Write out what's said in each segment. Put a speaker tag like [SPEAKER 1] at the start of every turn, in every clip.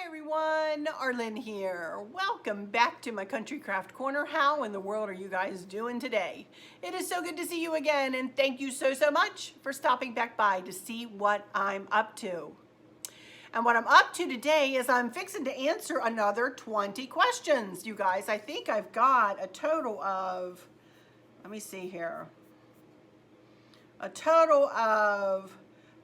[SPEAKER 1] Everyone, Arlene here. Welcome back to my Country Craft Corner. How in the world are you guys doing today? It is so good to see you again, and thank you so much for stopping back by to see what I'm up to. And what I'm up to today is I'm fixing to answer another 20 questions, you guys. I think I've got a total of, let me see here, a total of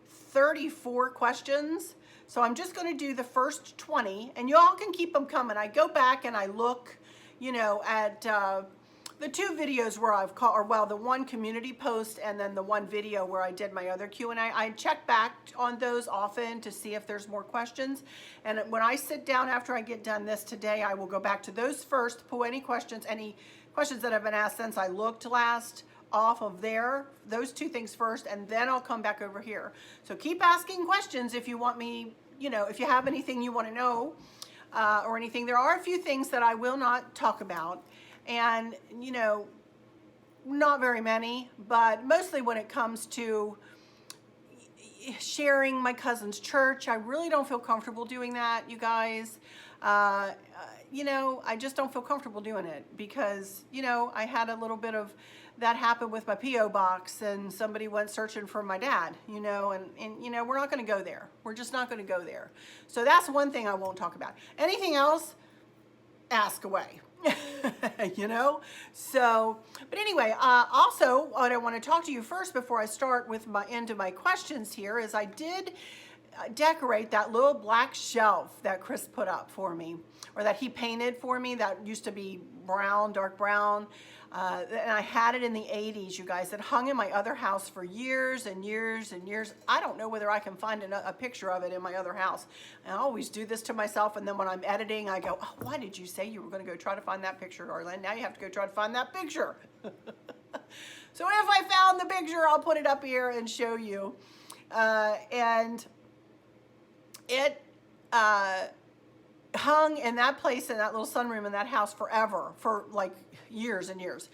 [SPEAKER 1] 34 questions. So I'm just going to do the first 20, and y'all can keep them coming. I go back and I look, at the two videos where I've called, or well, the one community post and then the one video where I did my other Q&A. I check back on those often to see if there's more questions. And when I sit down after I get done this today, I will go back to those first, pull any questions that have been asked since I looked last off of there, those two things first, and then I'll come back over here. So keep asking questions if you want me, if you have anything you want to know or anything. There are a few things that I will not talk about, and not very many, but mostly when it comes to sharing my cousin's church, I really don't feel comfortable doing that, you guys. I just don't feel comfortable doing it because, I had a little bit of that happened with my P.O. box, and somebody went searching for my dad, and we're not going to go there. We're just not going to go there. So that's one thing I won't talk about. Anything else, ask away. So, but anyway, also what I want to talk to you first before I start with into my questions here is I did decorate that little black shelf that Chris put up for me, or that he painted for me, that used to be brown, dark brown. And I had it in the 80s, you guys. It hung in my other house for years and years and years. I don't know whether I can find a picture of it in my other house. And I always do this to myself, and then when I'm editing, I go, oh, why did you say you were going to go try to find that picture, Arlene? Now you have to go try to find that picture. So if I found the picture, I'll put it up here and show you. And it hung in that place, in that little sunroom in that house forever, for like years and years.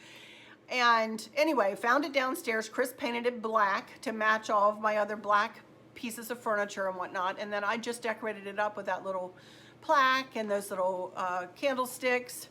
[SPEAKER 1] And anyway, found it downstairs. Chris painted it black to match all of my other black pieces of furniture and whatnot. And then I just decorated it up with that little plaque and those little candlesticks.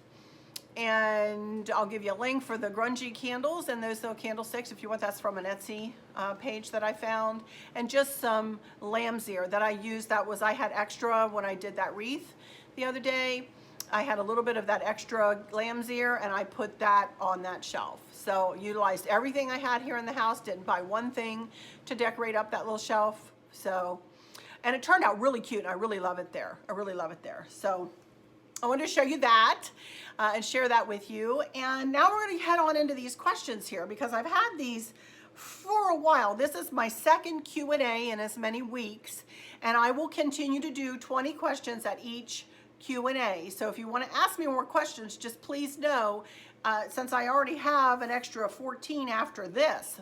[SPEAKER 1] And I'll give you a link for the grungy candles and those little candlesticks if you want. That's from an Etsy page that I found. And just some lamb's ear that I used. I had extra when I did that wreath the other day. I had a little bit of that extra lamb's ear, and I put that on that shelf. So utilized everything I had here in the house, didn't buy one thing to decorate up that little shelf. So, and it turned out really cute, and I really love it there. I really love it there. So I wanted to show you that and share that with you. And now we're going to head on into these questions here, because I've had these for a while. This is my second Q&A in as many weeks, and I will continue to do 20 questions at each Q&A. So if you want to ask me more questions, just please know, since I already have an extra 14 after this,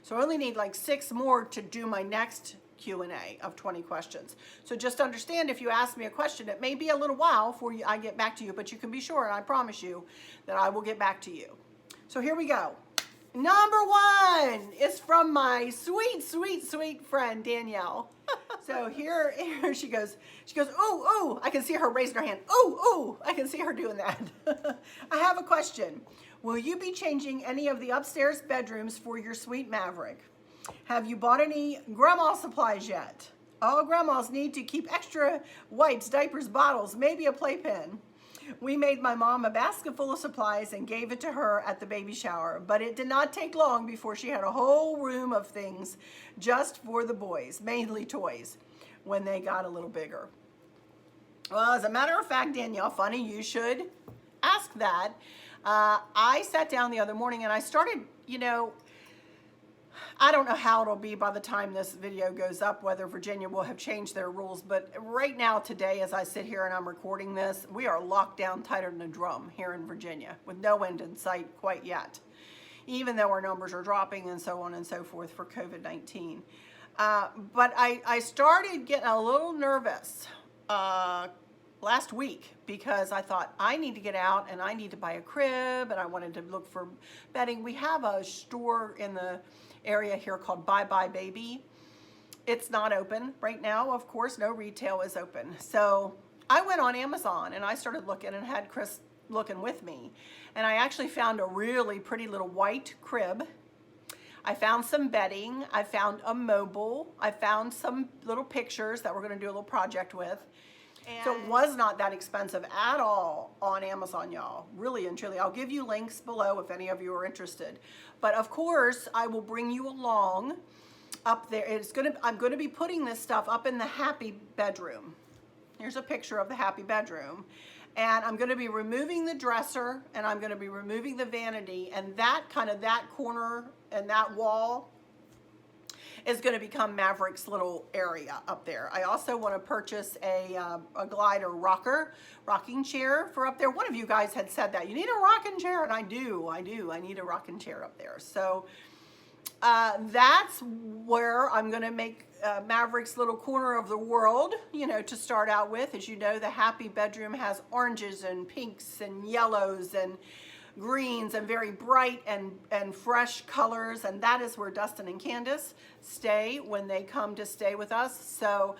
[SPEAKER 1] so I only need like 6 more to do my next Q&A of 20 questions. So just understand, if you ask me a question, it may be a little while before I get back to you, but you can be sure, and I promise you, that I will get back to you. So here we go. Number 1 is from my sweet friend, Danielle. So here she goes, ooh, I can see her raising her hand. Ooh, I can see her doing that. I have a question. Will you be changing any of the upstairs bedrooms for your sweet Maverick? Have you bought any grandma supplies yet? All grandmas need to keep extra wipes, diapers, bottles, maybe a playpen. We made my mom a basket full of supplies and gave it to her at the baby shower, but it did not take long before she had a whole room of things just for the boys, mainly toys, when they got a little bigger. Well, as a matter of fact, Danielle, funny you should ask that. I sat down the other morning and I started, I don't know how it'll be by the time this video goes up, whether Virginia will have changed their rules, but right now, today, as I sit here and I'm recording this, we are locked down tighter than a drum here in Virginia, with no end in sight quite yet, even though our numbers are dropping and so on and so forth for COVID-19. But I started getting a little nervous last week, because I thought I need to get out and I need to buy a crib, and I wanted to look for bedding. We have a store in the area here called Bye Bye Baby. it's not open right now. Of course, no retail is open. So I went on Amazon and I started looking and had Chris looking with me. And I actually found a really pretty little white crib. I found some bedding. I found a mobile. I found some little pictures that we're going to do a little project with. And so it was not that expensive at all on Amazon, y'all. Really and truly. I'll give you links below if any of you are interested. But of course, I will bring you along up there. I'm going to be putting this stuff up in the happy bedroom. Here's a picture of the happy bedroom. And I'm going to be removing the dresser, and I'm going to be removing the vanity, and that corner and that wall is going to become Maverick's little area up there. I also want to purchase a glider rocking chair for up there. One of you guys had said that you need a rocking chair, and I do. I need a rocking chair up there. So that's where I'm going to make Maverick's little corner of the world, you know, to start out with. As you know, the happy bedroom has oranges and pinks and yellows and greens and very bright and fresh colors, and that is where Dustin and Candace stay when they come to stay with us. So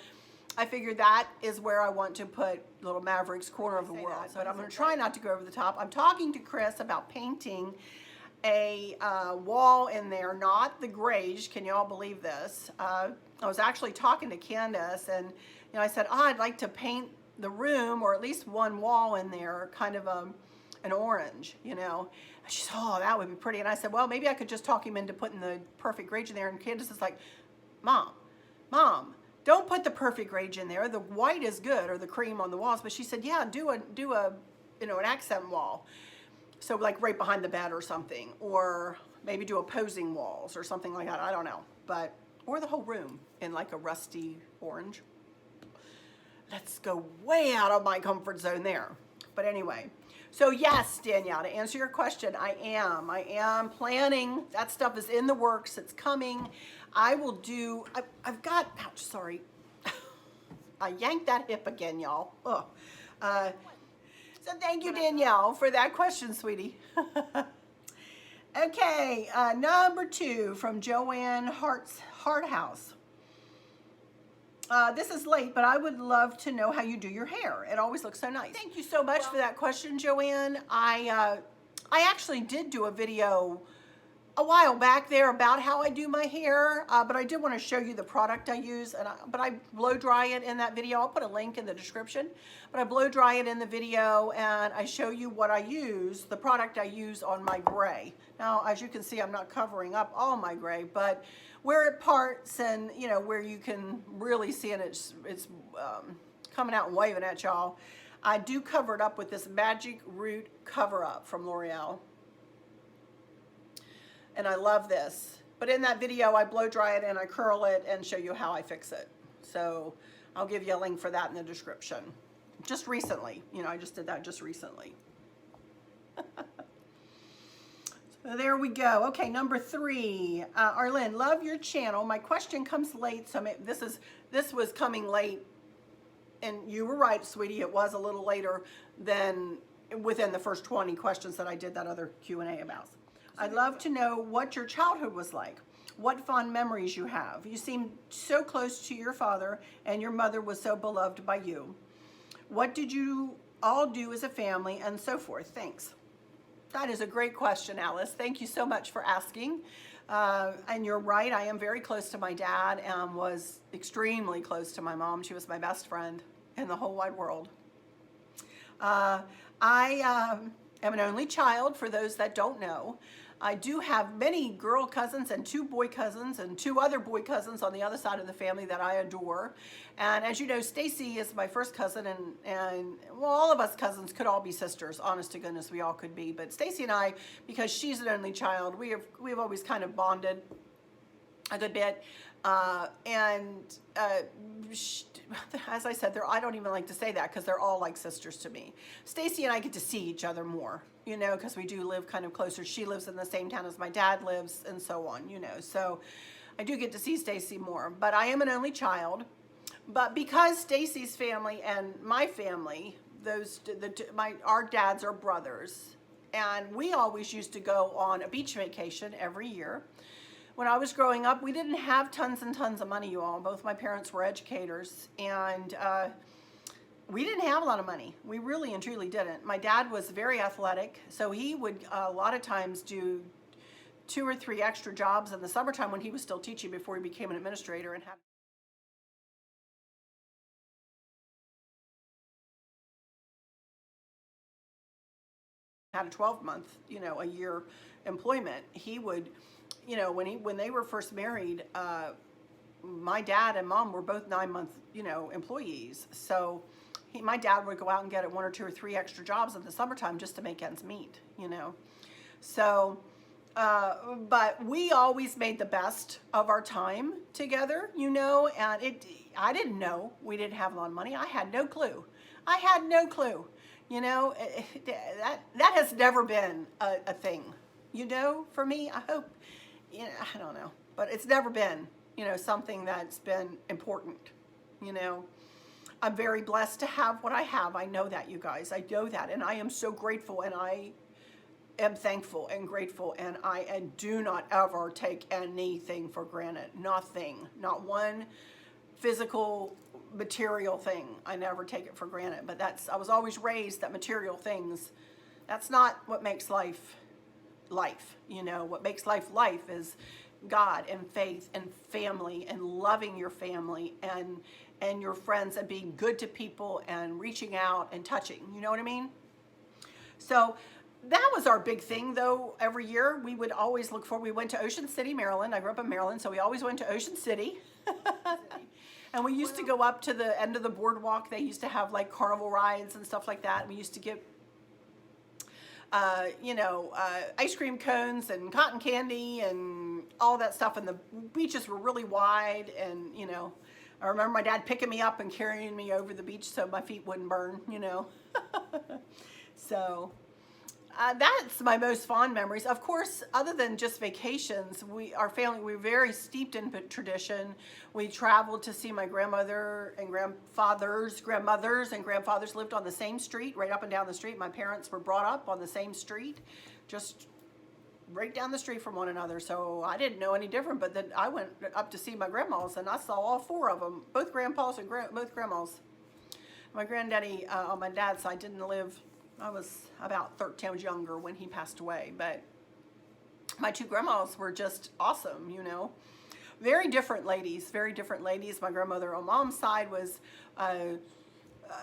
[SPEAKER 1] I figured that is where I want to put little Maverick's corner of the world. But I'm going to try not to go over the top. I'm talking to Chris about painting a wall in there, not the Greige. Can y'all believe this? I was actually talking to Candace, and you know, I said, oh, I'd like to paint the room, or at least one wall in there, kind of an orange, you know. And she said, oh, that would be pretty. And I said, well, maybe I could just talk him into putting the perfect Greige in there. And Candace is like, Mom, don't put the perfect Greige in there. The white is good, or the cream on the walls. But she said, yeah, do a you know, an accent wall. So like right behind the bed or something, or maybe do opposing walls or something like that. I don't know, but, or the whole room in like a rusty orange. Let's go way out of my comfort zone there. But anyway, so yes, Danielle, to answer your question, I am planning. That stuff is in the works. It's coming. I will do, I've got, ouch, sorry. I yanked that hip again, y'all. So thank you, Danielle, for that question, sweetie. Okay, number 2 from Joanne Harthouse. This is late, but I would love to know how you do your hair. It always looks so nice. Thank you so much for that question, Joanne. I actually did do a video a while back there about how I do my hair, but I did want to show you the product I use, but I blow dry it in that video. I'll put a link in the description, but I blow dry it in the video, and I show you what I use, the product I use on my gray. Now, as you can see, I'm not covering up all my gray, but where it parts and, you know, where you can really see it, it's coming out and waving at y'all, I do cover it up with this Magic Root Cover Up from L'Oreal. And I love this. But in that video, I blow dry it and I curl it and show you how I fix it. So I'll give you a link for that in the description. Just recently, you know, I just did that just recently. So there we go. Okay, number 3. Arlene, love your channel. My question comes late, so this was coming late, and you were right, sweetie. It was a little later than within the first 20 questions that I did that other Q&A about. I'd love to know what your childhood was like, what fond memories you have. You seem so close to your father, and your mother was so beloved by you. What did you all do as a family, and so forth? Thanks. That is a great question, Alice. Thank you so much for asking. And you're right, I am very close to my dad and was extremely close to my mom. She was my best friend in the whole wide world. I am an only child, for those that don't know. I do have many girl cousins and 2 boy cousins and 2 other boy cousins on the other side of the family that I adore. And as you know, Stacy is my first cousin, and well, all of us cousins could all be sisters. Honest to goodness, we all could be. But Stacy and I, because she's an only child, we've always kind of bonded a good bit. As I said, I don't even like to say that because they're all like sisters to me. Stacy and I get to see each other more, you know, because we do live kind of closer. She lives in the same town as my dad lives, and so on, you know. So I do get to see Stacy more. But I am an only child. But because Stacy's family and my family, our dads are brothers, and we always used to go on a beach vacation every year. when I was growing up, we didn't have tons and tons of money, you all. Both my parents were educators, and we didn't have a lot of money. We really and truly didn't. My dad was very athletic, so he would a lot of times do 2 or 3 extra jobs in the summertime when he was still teaching before he became an administrator, and had a 12-month, a year employment. He would, when they were first married, my dad and mom were both 9-month, employees. So my dad would go out and get 1 or 2 or 3 extra jobs in the summertime just to make ends meet, So, but we always made the best of our time together, and I didn't know we didn't have a lot of money. I had no clue. That has never been a thing, for me. I hope, I don't know, but it's never been, something that's been important, I'm very blessed to have what I have. I know that, you guys. I know that, and I am so grateful, and I am thankful and grateful, and I do not ever take anything for granted. Nothing, not one physical, material thing. I never take it for granted. But I was always raised that material things, that's not what makes life life. What makes life is God and faith and family and loving your family and your friends and being good to people and reaching out and touching. You know what I mean? So that was our big thing, though. Every year we would always look for, we went to Ocean City, Maryland. I grew up in Maryland, so we always went to Ocean City. And we used to go up to the end of the boardwalk. They used to have like carnival rides and stuff like that. We used to get, ice cream cones and cotton candy and all that stuff. And the beaches were really wide. And, I remember my dad picking me up and carrying me over the beach so my feet wouldn't burn, So that's my most fond memories. Of course, other than just vacations, our family, we're very steeped in tradition. We traveled to see my grandmother and grandmothers and grandfathers lived on the same street, right up and down the street. My parents were brought up on the same street, just right down the street from one another. So I didn't know any different, but then I went up to see my grandmas, and I saw all 4 of them, both grandpas and both grandmas. My granddaddy on my dad's side didn't live. I was about 13, I was younger when he passed away, but my 2 grandmas were just awesome, Very different ladies. My grandmother on mom's side was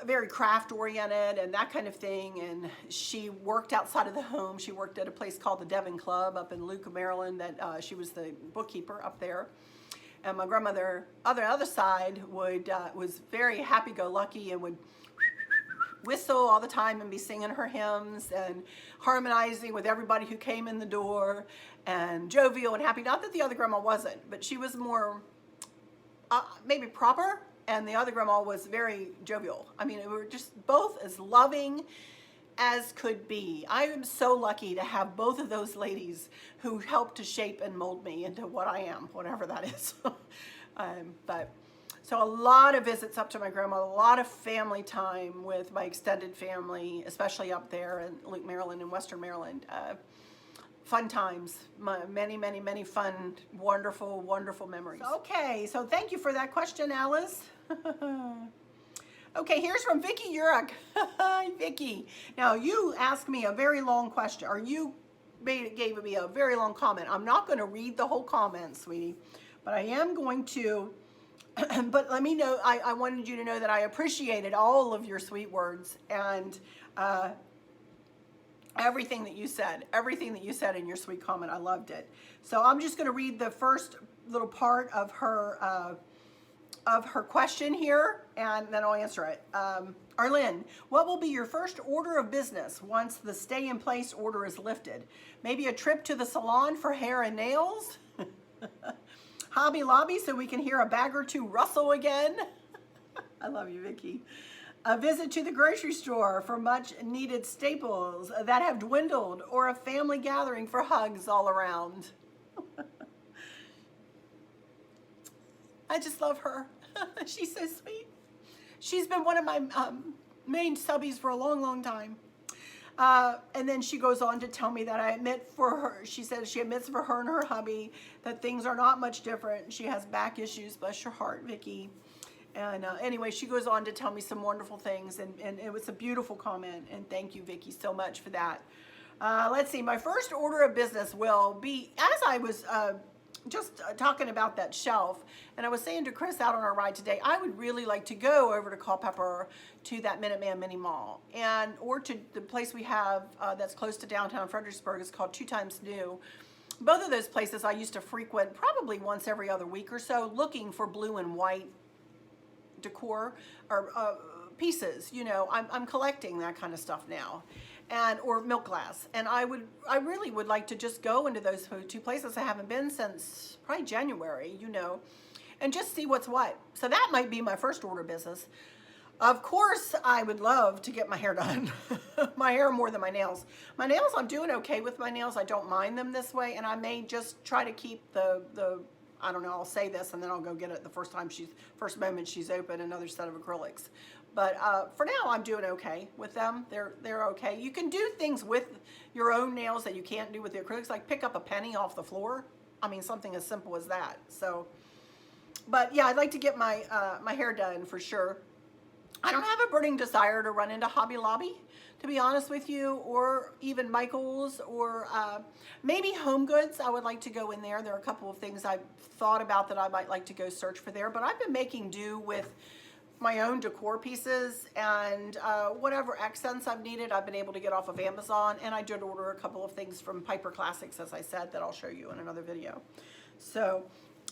[SPEAKER 1] very craft oriented and that kind of thing, and she worked outside of the home. She worked at a place called the Devon Club up in Luke, Maryland, that she was the bookkeeper up there. And my grandmother, other side, was very happy-go-lucky and would whistle all the time and be singing her hymns and harmonizing with everybody who came in the door and jovial and happy. Not that the other grandma wasn't, but she was more maybe proper, and the other grandma was very jovial. I mean, we were just both as loving as could be. I am so lucky to have both of those ladies who helped to shape and mold me into what I am, whatever that is. So a lot of visits up to my grandma, a lot of family time with my extended family, especially up there in Luke, Maryland and Western Maryland. Fun times, many, many, many fun, wonderful, wonderful memories. Okay, so thank you for that question, Alice. Okay, here's from Vicki Urich. Hi, Vicki. Now, you asked me a very long question, or you gave me a very long comment. I'm not going to read the whole comment, sweetie, but I am going to. But let me know, I wanted you to know that I appreciated all of your sweet words and everything that you said in your sweet comment. I loved it. So I'm just going to read the first little part of her question here, and then I'll answer it. Arlene, what will be your first order of business once the stay-in-place order is lifted? Maybe a trip to the salon for hair and nails? Hobby Lobby so we can hear a bag or 2 rustle again? I love you, Vicki. A visit to the grocery store for much needed staples that have dwindled, or a family gathering for hugs all around. I just love her. She's so sweet. She's been one of my main subbies for a long, long time. And then she goes on to tell me that I admit for her, she says she admits for her and her hubby that things are not much different. She has back issues, bless your heart, Vicki. And anyway, she goes on to tell me some wonderful things, and it was a beautiful comment, and thank you, Vicki, so much for that. Let's see, my first order of business will be, as I was just talking about that shelf, and I was saying to Chris out on our ride today, I would really like to go over to Culpeper to that Minuteman Mini Mall, or to the place we have that's close to downtown Fredericksburg. It's called 2 Times New. Both of those places I used to frequent probably once every other week or so, looking for blue and white decor or pieces. You know, I'm collecting that kind of stuff now, or milk glass, and I really would like to just go into those 2 places I haven't been since probably January, you know, and just see what's what. So that might be my first order of business. Of course, I would love to get my hair done. My hair more than my nails. My nails, I'm doing okay with my nails. I don't mind them this way, and I may just try to keep the I don't know, I'll say this and then I'll go get it the first moment she's open, another set of acrylics. But for now, I'm doing okay with them. They're okay. You can do things with your own nails that you can't do with the acrylics, like pick up a penny off the floor. I mean, something as simple as that. So, but yeah, I'd like to get my my hair done for sure. I don't have a burning desire to run into Hobby Lobby, to be honest with you, or even Michael's, or maybe Home Goods. I would like to go in there. There are a couple of things I've thought about that I might like to go search for there, but I've been making do with my own decor pieces, and whatever accents I've needed, I've been able to get off of Amazon, and I did order a couple of things from Piper Classics, as I said, that I'll show you in another video. So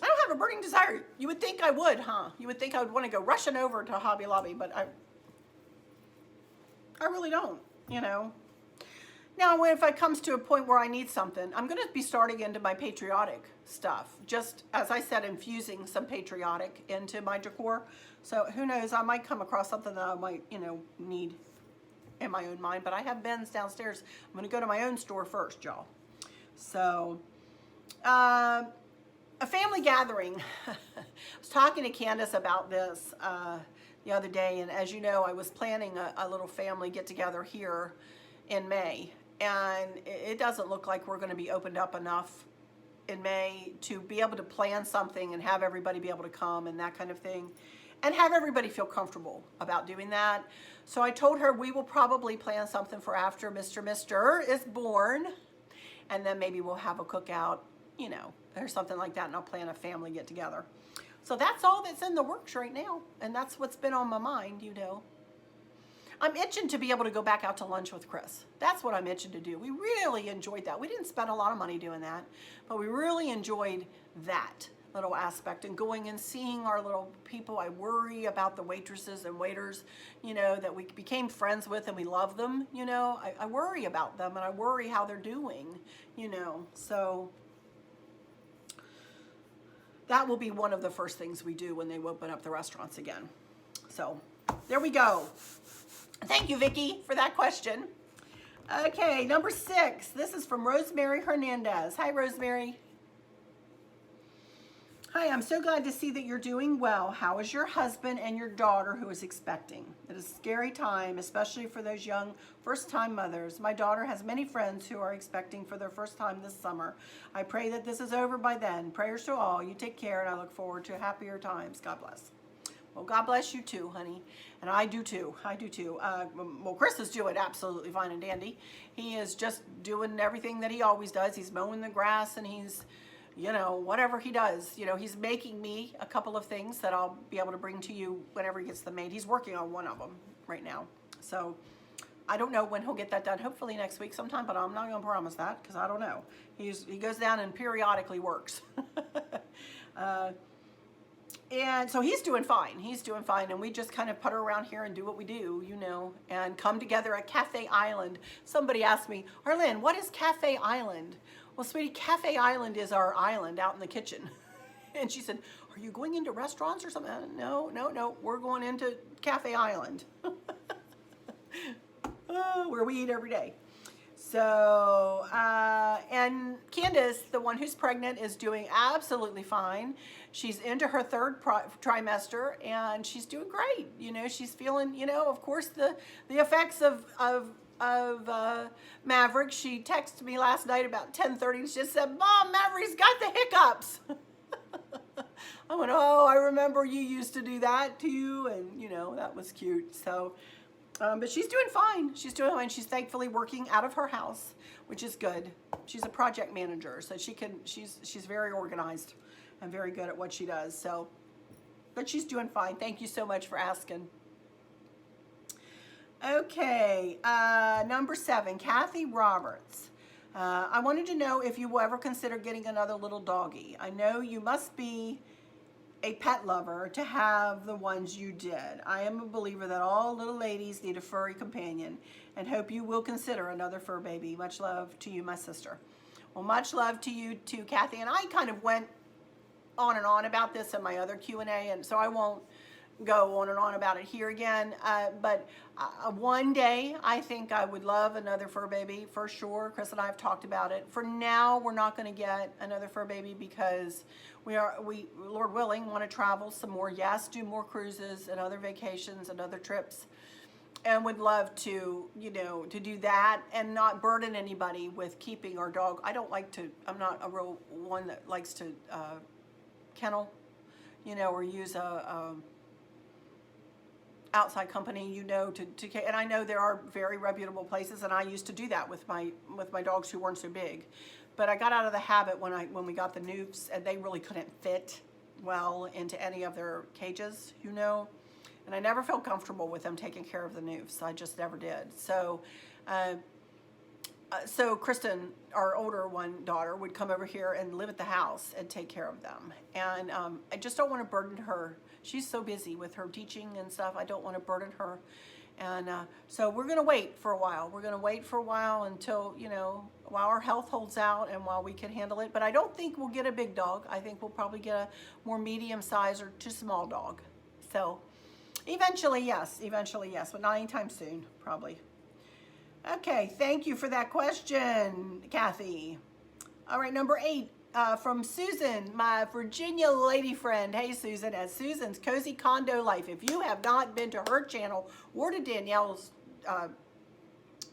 [SPEAKER 1] I don't have a burning desire. You would think I would, huh? You would think I would want to go rushing over to Hobby Lobby, but I really don't, you know. Now, if it comes to a point where I need something, I'm going to be starting into my patriotic stuff. Just, as I said, infusing some patriotic into my decor. So who knows, I might come across something that I might, you know, need in my own mind. But I have bins downstairs. I'm going to go to my own store first, y'all. So, a family gathering. I was talking to Candace about this the other day, and as you know, I was planning a little family get-together here in May, and it doesn't look like we're going to be opened up enough in May to be able to plan something and have everybody be able to come and that kind of thing, and have everybody feel comfortable about doing that. So I told her we will probably plan something for after Mr. is born, and then maybe we'll have a cookout, you know, or something like that, and I'll plan a family get-together. So that's all that's in the works right now, and that's what's been on my mind, you know. I'm itching to be able to go back out to lunch with Chris. That's what I'm itching to do. We really enjoyed that. We didn't spend a lot of money doing that, but we really enjoyed that little aspect, and going and seeing our little people. I worry about the waitresses and waiters, you know, that we became friends with, and we love them, you know. I worry about them, and I worry how they're doing, you know. So that will be one of the first things we do when they open up the restaurants again. So there we go. Thank you, Vicki, for that question. Okay, number 6. This is from Rosemary Hernandez. Hi, Rosemary. Hi, I'm so glad to see that you're doing well. How is your husband and your daughter who is expecting? It is a scary time, especially for those young first-time mothers. My daughter has many friends who are expecting for their first time this summer. I pray that this is over by then. Prayers to all. You take care, and I look forward to happier times. God bless. Well, God bless you too, honey. And I do too. I do too. Well, Chris is doing absolutely fine and dandy. He is just doing everything that he always does. He's mowing the grass, and he's, you know, whatever he does, you know, he's making me a couple of things that I'll be able to bring to you whenever he gets them made. He's working on one of them right now. So I don't know when he'll get that done. Hopefully next week sometime, but I'm not going to promise that because I don't know. He goes down and periodically works. And so he's doing fine. He's doing fine. And we just kind of putter around here and do what we do, you know, and come together at Cafe Island. Somebody asked me, Arlene, what is Cafe Island? Well, sweetie, Cafe Island is our island out in the kitchen. And she said, are you going into restaurants or something? No. We're going into Cafe Island. Where we eat every day. So, and Candace, the one who's pregnant, is doing absolutely fine. She's into her 3rd trimester, and she's doing great. You know, she's feeling, you know, of course, the effects of Maverick. She texted me last night about 10:30 and she just said, Mom, Maverick's got the hiccups. I went, oh, I remember you used to do that too, and you know, that was cute. So, but she's doing fine. She's doing fine. She's thankfully working out of her house, which is good. She's a project manager, so she's very organized and very good at what she does. So, but she's doing fine. Thank you so much for asking. Okay, number 7, Kathy Roberts. I wanted to know if you will ever consider getting another little doggy. I know you must be a pet lover to have the ones you did. I am a believer that all little ladies need a furry companion and hope you will consider another fur baby. Much love to you, my sister. Well, much love to you too, Kathy. And I kind of went on and on about this in my other Q&A, and so I won't go on and on about it here again, but one day I think I would love another fur baby for sure. Chris and I have talked about it. For now, we're not going to get another fur baby because we Lord willing, want to travel some more. Yes, do more cruises and other vacations and other trips, and would love to, you know, to do that and not burden anybody with keeping our dog. I'm not a real one that likes to kennel, you know, or use a outside company, you know, and I know there are very reputable places, and I used to do that with my dogs who weren't so big, but I got out of the habit when we got the Noofs, and they really couldn't fit well into any of their cages, you know, and I never felt comfortable with them taking care of the Noofs. I just never did. So so Kristen, our older daughter, would come over here and live at the house and take care of them. And I just don't want to burden her. She's so busy with her teaching and stuff. I don't want to burden her. And so we're going to wait for a while. We're going to wait for a while until, you know, while our health holds out and while we can handle it. But I don't think we'll get a big dog. I think we'll probably get a more medium size or too small dog. So eventually, yes, but not anytime soon, probably. Okay, thank you for that question, Kathy. All right, number 8, from Susan, my Virginia lady friend. Hey, Susan, at Susan's Cozy Condo Life. If you have not been to her channel or to Danielle's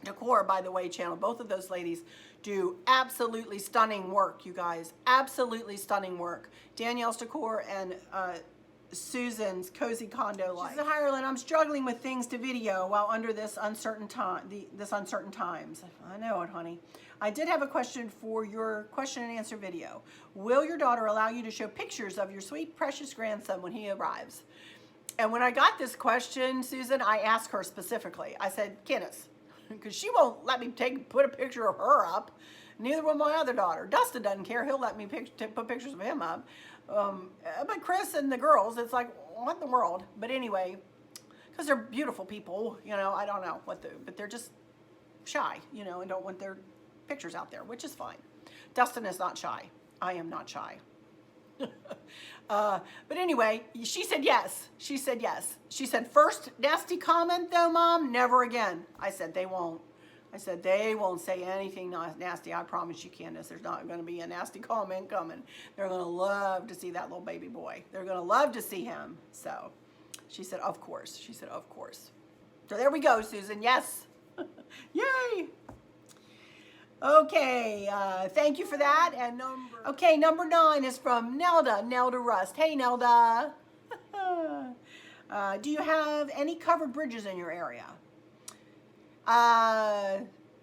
[SPEAKER 1] Decor, by the way, channel, both of those ladies do absolutely stunning work, you guys. Absolutely stunning work. Danielle's Decor and Susan's Cozy Condo Life. She says, hi, Arlen, I'm struggling with things to video while under this uncertain times. I know it, honey. I did have a question for your question and answer video. Will your daughter allow you to show pictures of your sweet, precious grandson when he arrives? And when I got this question, Susan, I asked her specifically. I said, Kenneth, because she won't let me put a picture of her up. Neither will my other daughter. Dustin doesn't care. He'll let me put pictures of him up. But Chris and the girls, it's like, what in the world? But anyway, because they're beautiful people, you know, I don't know but they're just shy, you know, and don't want their pictures out there, which is fine. Dustin is not shy. I am not shy. But anyway, she said yes. She said yes. She said, first nasty comment though, Mom, never again. I said, they won't. I said, they won't say anything nasty. I promise you, Candace, there's not going to be a nasty comment coming. They're going to love to see that little baby boy. They're going to love to see him. So she said, of course. She said, of course. So there we go, Susan. Yes. Yay. Okay. Thank you for that. And number 9 is from Nelda Rust. Hey, Nelda. Do you have any covered bridges in your area?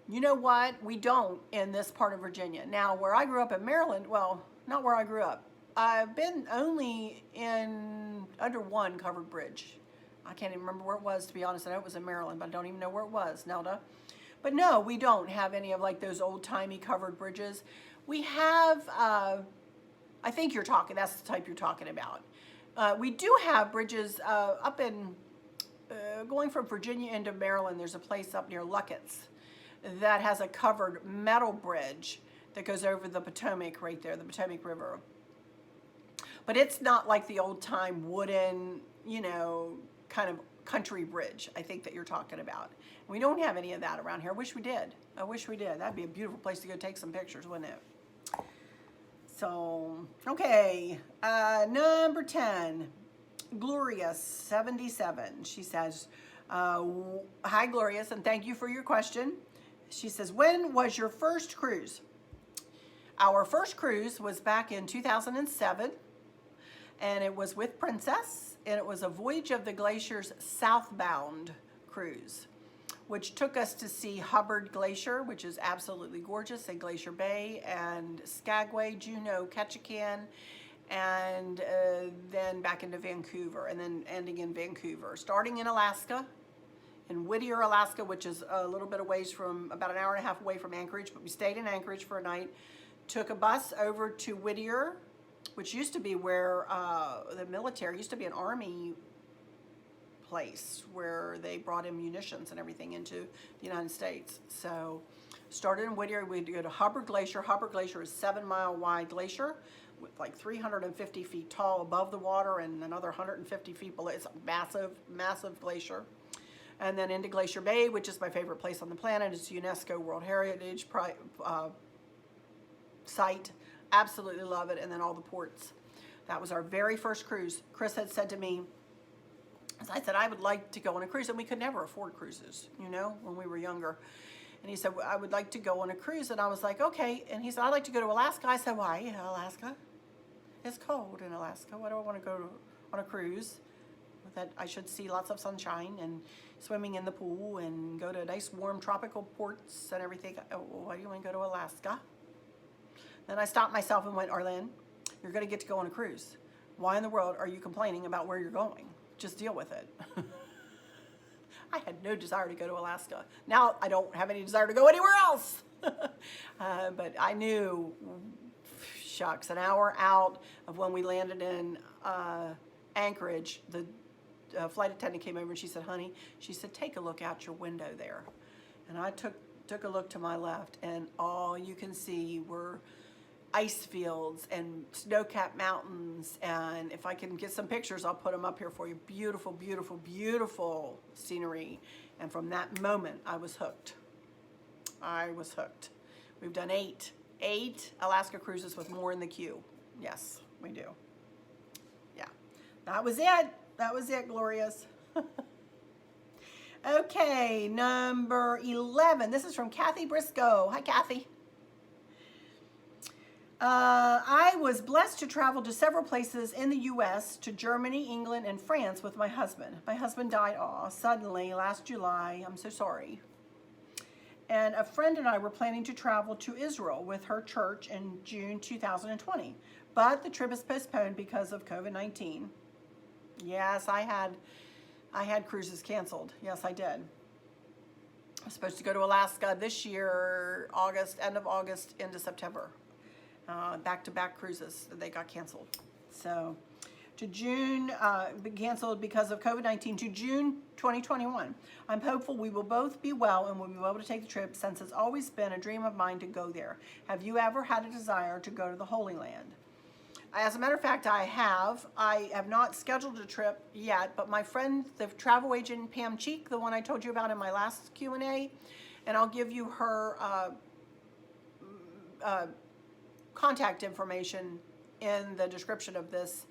[SPEAKER 1] You know what? We don't in this part of Virginia. Now, where I grew up in Maryland, well, not where I grew up. I've been only in under one covered bridge. I can't even remember where it was, to be honest. I know it was in Maryland, but I don't even know where it was, Nelda. But no, we don't have any of like those old-timey covered bridges. We have, I think that's the type you're talking about. We do have bridges up in going from Virginia into Maryland. There's a place up near Luckett's that has a covered metal bridge that goes over the Potomac right there, the Potomac River. But it's not like the old-time wooden, you know, kind of country bridge, I think, that you're talking about. We don't have any of that around here. I wish we did. I wish we did. That'd be a beautiful place to go take some pictures, wouldn't it? So, okay, number 10. Gloria 77. She says, Hi, Glorious, and thank you for your question. She says, when was your first cruise? Our first cruise was back in 2007, and it was with Princess, and it was a Voyage of the Glaciers southbound cruise, which took us to see Hubbard Glacier, which is absolutely gorgeous, and Glacier Bay, and Skagway, Juneau, Ketchikan, and then back into Vancouver, and then ending in Vancouver. Starting in Alaska, in Whittier, Alaska, which is a little bit away from, about an hour and a half away from Anchorage, but we stayed in Anchorage for a night. Took a bus over to Whittier, which used to be where the military, used to be an army place where they brought in munitions and everything into the United States. So started in Whittier, we'd go to Hubbard Glacier. Hubbard Glacier is a 7-mile wide glacier with like 350 feet tall above the water and another 150 feet below. It's a massive, massive glacier. And then into Glacier Bay, which is my favorite place on the planet. It's UNESCO World Heritage site. Absolutely love it. And then all the ports. That was our very first cruise. Chris had said to me, as I said, I would like to go on a cruise, and we could never afford cruises, you know, when we were younger. And he said, I would like to go on a cruise. And I was like, okay. And he said, I'd like to go to Alaska. I said, why? Alaska? It's cold in Alaska. Why do I want to go on a cruise? That I should see lots of sunshine and swimming in the pool and go to nice warm tropical ports and everything. Oh, why do you want to go to Alaska? Then I stopped myself and went, Arlene, you're going to get to go on a cruise. Why in the world are you complaining about where you're going? Just deal with it. I had no desire to go to Alaska. Now I don't have any desire to go anywhere else. But I knew, shucks, an hour out of when we landed in Anchorage, the flight attendant came over and she said, honey, she said, take a look out your window there. And I took a look to my left, and all you can see were ice fields and snow-capped mountains. And if I can get some pictures, I'll put them up here for you. Beautiful, beautiful, beautiful scenery. And from that moment, I was hooked. I was hooked. We've done eight Alaska cruises with more in the queue. Yes, we do. Yeah, that was it. That was it, Glorious. Okay, number 11. This is from Kathy Briscoe. Hi, Kathy. I was blessed to travel to several places in the U.S., to Germany, England, and France with my husband. My husband died suddenly last July. I'm so sorry. And a friend and I were planning to travel to Israel with her church in June 2020. But the trip is postponed because of COVID-19. Yes, I had cruises canceled. Yes, I did. I was supposed to go to Alaska this year, end of August into September. Back-to-back cruises. They got canceled. So to June, canceled because of COVID-19 to June 2021. I'm hopeful we will both be well and will be able to take the trip, since it's always been a dream of mine to go there. Have you ever had a desire to go to the Holy Land? As a matter of fact, I have. I have not scheduled a trip yet, but my friend, the travel agent Pam Cheek, the one I told you about in my last Q&A, and I'll give you her contact information in the description of this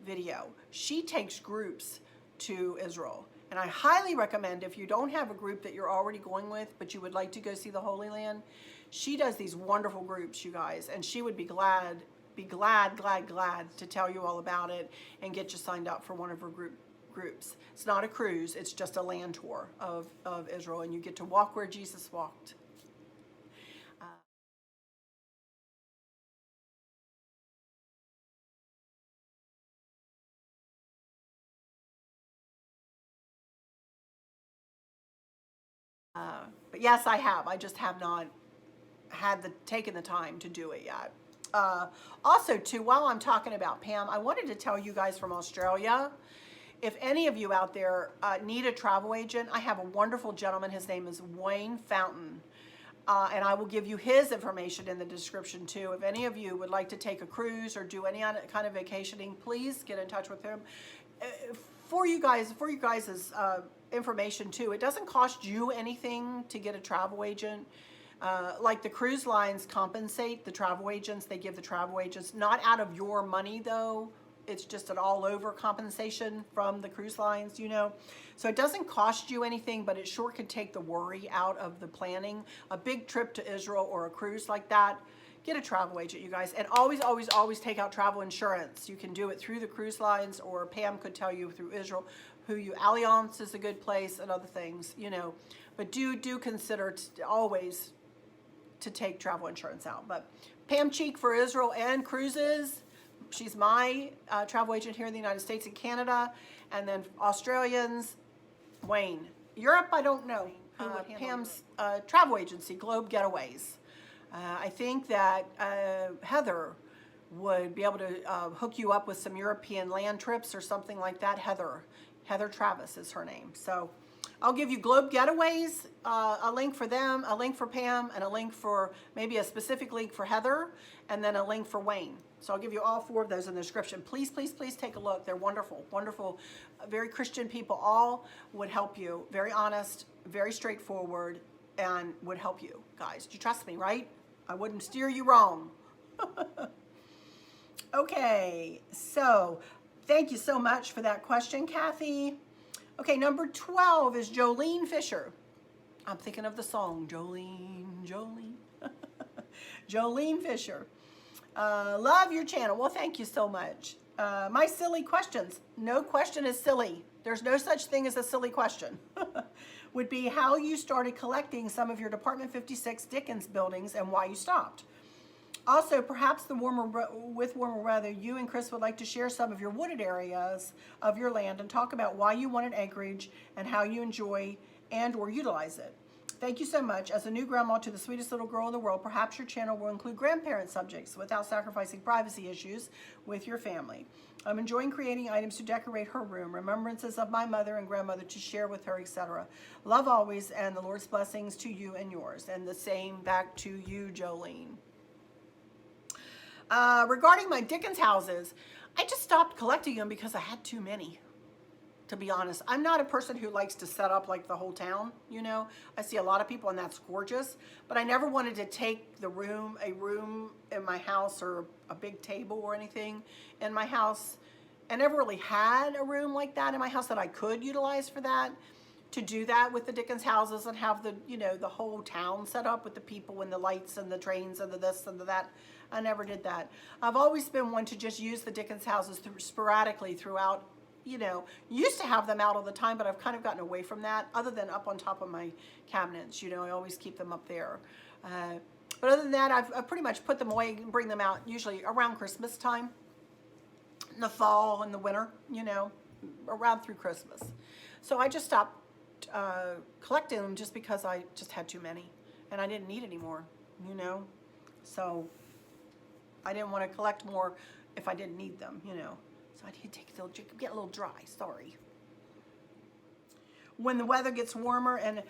[SPEAKER 1] video. She takes groups to Israel, and I highly recommend, if you don't have a group that you're already going with, but you would like to go see the Holy Land, she does these wonderful groups, you guys, and she would be glad to tell you all about it and get you signed up for one of her groups. It's not a cruise, it's just a land tour of Israel, and you get to walk where Jesus walked. But yes, I have. I just have not taken the time to do it yet. Also, too, while I'm talking about Pam, I wanted to tell you guys from Australia, if any of you out there need a travel agent, I have a wonderful gentleman. His name is Wayne Fountain. And I will give you his information in the description too. If any of you would like to take a cruise or do any kind of vacationing, please get in touch with him. For you guys' information too, it doesn't cost you anything to get a travel agent. Like the cruise lines compensate the travel agents, they give the travel agents, not out of your money though. It's just an all over compensation from the cruise lines, you know. So it doesn't cost you anything, but it sure could take the worry out of the planning. A big trip to Israel or a cruise like that, get a travel agent, you guys. And always, always, always take out travel insurance. You can do it through the cruise lines, or Pam could tell you through Israel Allianz is a good place, and other things, you know. But do consider always to take travel insurance out. But Pam Cheek for Israel and cruises. She's my travel agent here in the United States and Canada. And then Australians, Wayne. Europe, I don't know. Pam's travel agency, Globe Getaways. I think that Heather would be able to hook you up with some European land trips or something like that. Heather Travis is her name. So I'll give you Globe Getaways, a link for them, a link for Pam, and a link for maybe a specific link for Heather, and then a link for Wayne. So I'll give you all 4 of those in the description. Please, please, please take a look. They're wonderful, wonderful, very Christian people. All would help you. Very honest, very straightforward, and would help you, guys. Do you trust me, right? I wouldn't steer you wrong. Okay, so thank you so much for that question, Kathy. Okay, number 12 is Jolene Fisher. I'm thinking of the song, Jolene, Jolene. Jolene Fisher. Love your channel. Well, thank you so much. My silly questions. No question is silly. There's no such thing as a silly question. Would be how you started collecting some of your Department 56 Dickens buildings and why you stopped. Also, perhaps with warmer weather, you and Chris would like to share some of your wooded areas of your land and talk about why you wanted acreage and how you enjoy and or utilize it. Thank you so much. As a new grandma to the sweetest little girl in the world, perhaps your channel will include grandparent subjects without sacrificing privacy issues with your family. I'm enjoying creating items to decorate her room, remembrances of my mother and grandmother to share with her, etc. Love always, and the Lord's blessings to you and yours. And the same back to you, Jolene. Regarding my Dickens houses, I just stopped collecting them because I had too many. To be honest, I'm not a person who likes to set up like the whole town, you know. I see a lot of people and that's gorgeous, but I never wanted to take a room in my house or a big table or anything in my house. I never really had a room like that in my house that I could utilize for that, to do that with the Dickens houses and have the, you know, the whole town set up with the people and the lights and the trains and the this and the that. I never did that. I've always been one to just use the Dickens houses sporadically throughout. You know, used to have them out all the time, but I've kind of gotten away from that, other than up on top of my cabinets. You know, I always keep them up there. But other than that, I've pretty much put them away and bring them out usually around Christmas time, in the fall and the winter, you know, around through Christmas. So I just stopped collecting them just because I just had too many and I didn't need any more, you know. So I didn't want to collect more if I didn't need them, you know. I did get a little dry, sorry. When the weather gets warmer, and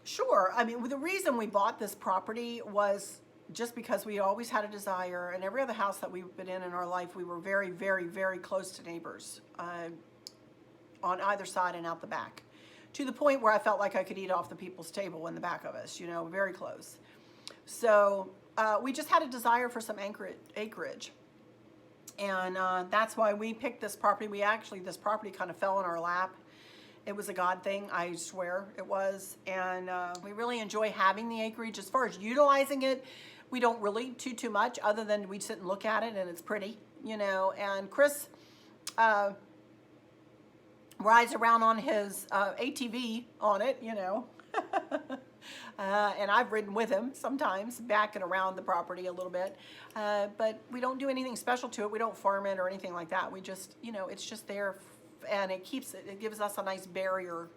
[SPEAKER 1] sure, I mean, the reason we bought this property was just because we always had a desire, and every other house that we've been in our life, we were very, very, very close to neighbors on either side and out the back, to the point where I felt like I could eat off the people's table in the back of us, you know, very close. So we just had a desire for some acreage. And that's why we picked this property. This property kind of fell in our lap. It was a God thing, I swear it was. And we really enjoy having the acreage. As far as utilizing it, we don't really too much, other than we sit and look at it and it's pretty, you know. And Chris rides around on his ATV on it, you know. And I've ridden with him sometimes, back and around the property a little bit. But we don't do anything special to it. We don't farm it or anything like that. We just, you know, it's just there, and it gives us a nice barrier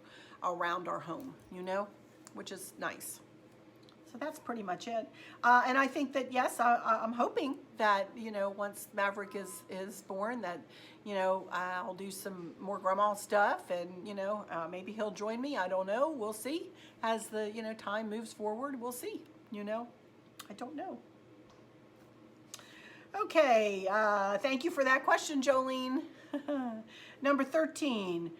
[SPEAKER 1] around our home, you know, which is nice. So that's pretty much it. And I think that, yes, I'm hoping that, you know, once Maverick is born, that, you know, I'll do some more grandma stuff, and, you know, maybe he'll join me. I don't know. We'll see. As the, you know, time moves forward, we'll see, you know. I don't know. Okay. Thank you for that question, Jolene. Number 13,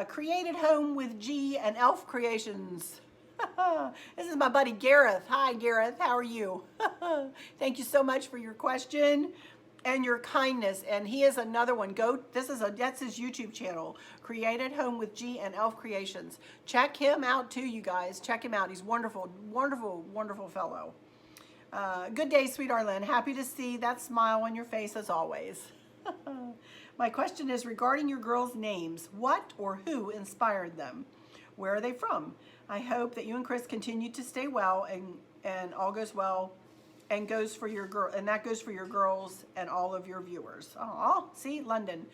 [SPEAKER 1] Created Home with G and Elf Creations. This is my buddy Gareth. Hi, Gareth. How are you? Thank you so much for your question. and your kindness. And he is another one. That's his YouTube channel, Create at Home with G and Elf Creations. Check him out too, you guys. Check him out. He's wonderful, wonderful, wonderful fellow. Good day, sweet Arlen. Happy to see that smile on your face as always. My question is regarding your girls' names. What or who inspired them? Where are they from? I hope that you and Chris continue to stay well and all goes well. And that goes for your girls and all of your viewers. Oh, see, London.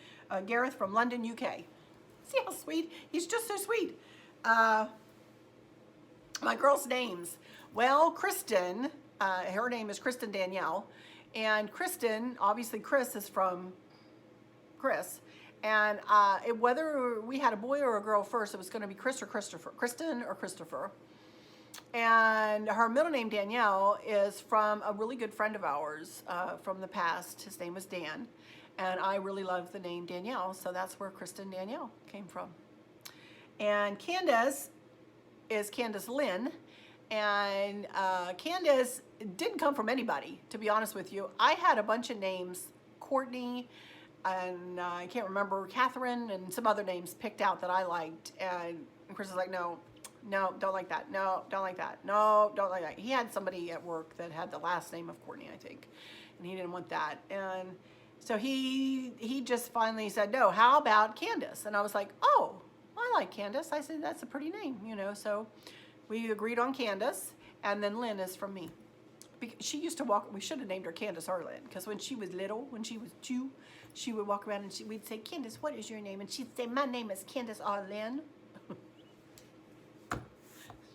[SPEAKER 1] Gareth from London, UK. See how sweet? He's just so sweet. My girls' names. Well, Kristen, her name is Kristen Danielle. And Kristen, obviously Chris is from Chris. And whether we had a boy or a girl first, it was going to be Chris or Christopher. Kristen or Christopher. And her middle name, Danielle, is from a really good friend of ours from the past. His name was Dan. And I really love the name Danielle, so that's where Kristen Danielle came from. And Candace is Candace Lynn. And Candace didn't come from anybody, to be honest with you. I had a bunch of names, Courtney, and I can't remember, Catherine, and some other names picked out that I liked. And Chris was like, no, don't like that. No, don't like that. No, don't like that. He had somebody at work that had the last name of Courtney, I think, and he didn't want that. And so he just finally said, no, how about Candace? And I was like, oh, I like Candace. I said, that's a pretty name, you know. So we agreed on Candace, and then Lynn is from me. She used to walk, we should have named her Candace Arlen, because when she was little, when she was 2, she would walk around and we'd say, Candace, what is your name? And she'd say, my name is Candace Arlen.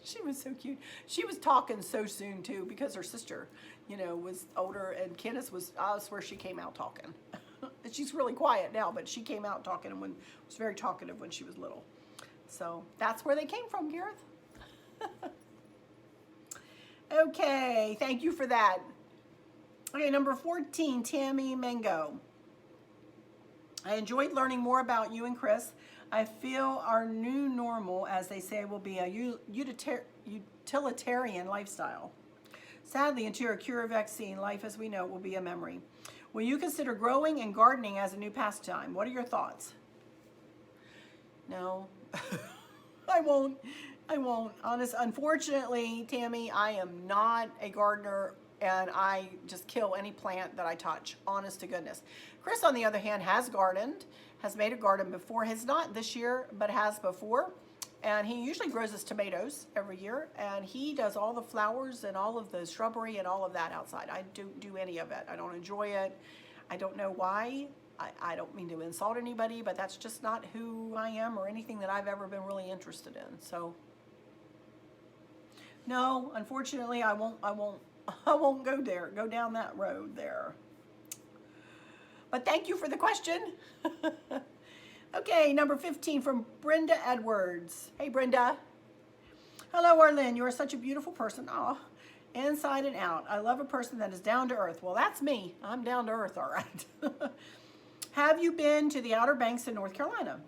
[SPEAKER 1] She was so cute. She was talking so soon too, because her sister, you know, was older, and Candace was, I swear she came out talking. She's really quiet now, but she came out talking and was very talkative when she was little. So that's where they came from, Gareth. Okay, thank you for that. Okay, number 14, Tammy Mango. I enjoyed learning more about you and Chris. I feel our new normal, as they say, will be a utilitarian lifestyle. Sadly, until a cure or vaccine, life as we know it will be a memory. Will you consider growing and gardening as a new pastime? What are your thoughts? No, I won't. Unfortunately, Tammy, I am not a gardener, and I just kill any plant that I touch, honest to goodness. Chris, on the other hand, has gardened, has made a garden before. Has not this year, but has before. And he usually grows his tomatoes every year, and he does all the flowers and all of the shrubbery and all of that outside. I don't do any of it. I don't enjoy it. I don't know why. I don't mean to insult anybody, but that's just not who I am or anything that I've ever been really interested in. So no, unfortunately, I won't go down that road there. But thank you for the question. Okay, number 15 from Brenda Edwards. Hey, Brenda. Hello, Arlen. You are such a beautiful person. Oh, inside and out. I love a person that is down to earth. Well, that's me. I'm down to earth, all right. Have you been to the Outer Banks in North Carolina?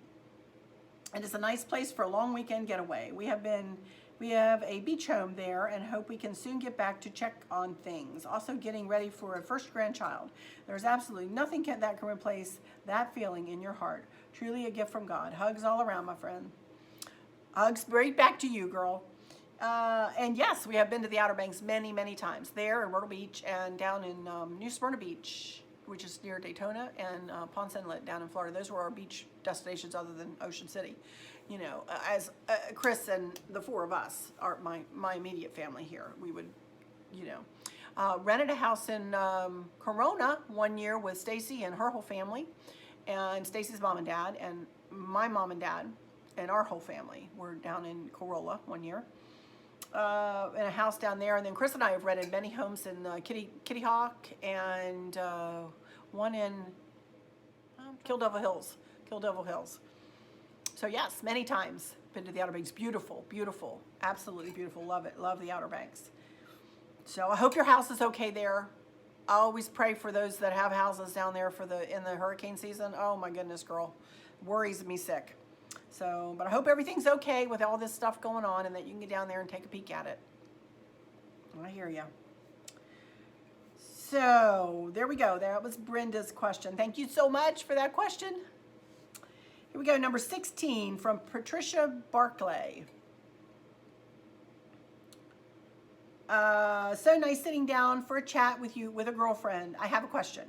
[SPEAKER 1] It is a nice place for a long weekend getaway. We have a beach home there and hope we can soon get back to check on things. Also getting ready for a first grandchild. There's absolutely nothing that can replace that feeling in your heart. Truly a gift from God. Hugs all around, my friend. Hugs right back to you, girl. And yes, we have been to the Outer Banks many, many times. There in Myrtle Beach and down in New Smyrna Beach, which is near Daytona, and Ponce Inlet down in Florida. Those were our beach destinations other than Ocean City. You know, as Chris and the 4 of us are my immediate family here. We would, you know, rented a house in Corona one year with Stacy and her whole family, and Stacy's mom and dad, and my mom and dad, and our whole family were down in Corolla one year, in a house down there. And then Chris and I have rented many homes in Kitty Hawk and one in Kill Devil Hills. So yes, many times been to the Outer Banks. Beautiful, beautiful, absolutely beautiful. Love it. Love the Outer Banks. So I hope your house is okay there. I always pray for those that have houses down there in the hurricane season. Oh my goodness, girl, worries me sick. So, but I hope everything's okay with all this stuff going on, and that you can get down there and take a peek at it. I hear you. So there we go. That was Brenda's question. Thank you so much for that question. Here we go. Number 16 from Patricia Barclay. So nice sitting down for a chat with you with a girlfriend. I have a question.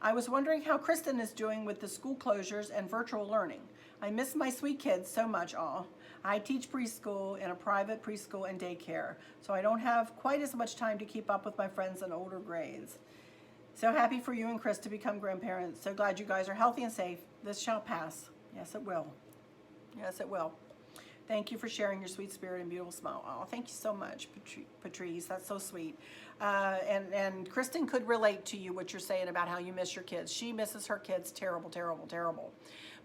[SPEAKER 1] I was wondering how Kristen is doing with the school closures and virtual learning. I miss my sweet kids so much. All I teach preschool in a private preschool and daycare, so I don't have quite as much time to keep up with my friends in older grades. So happy for you and Chris to become grandparents. So glad you guys are healthy and safe. This shall pass. Yes, it will. Yes, it will. Thank you for sharing your sweet spirit and beautiful smile. Oh, thank you so much, Patrice. That's so sweet. And Kristen could relate to you what you're saying about how you miss your kids. She misses her kids terrible, terrible, terrible.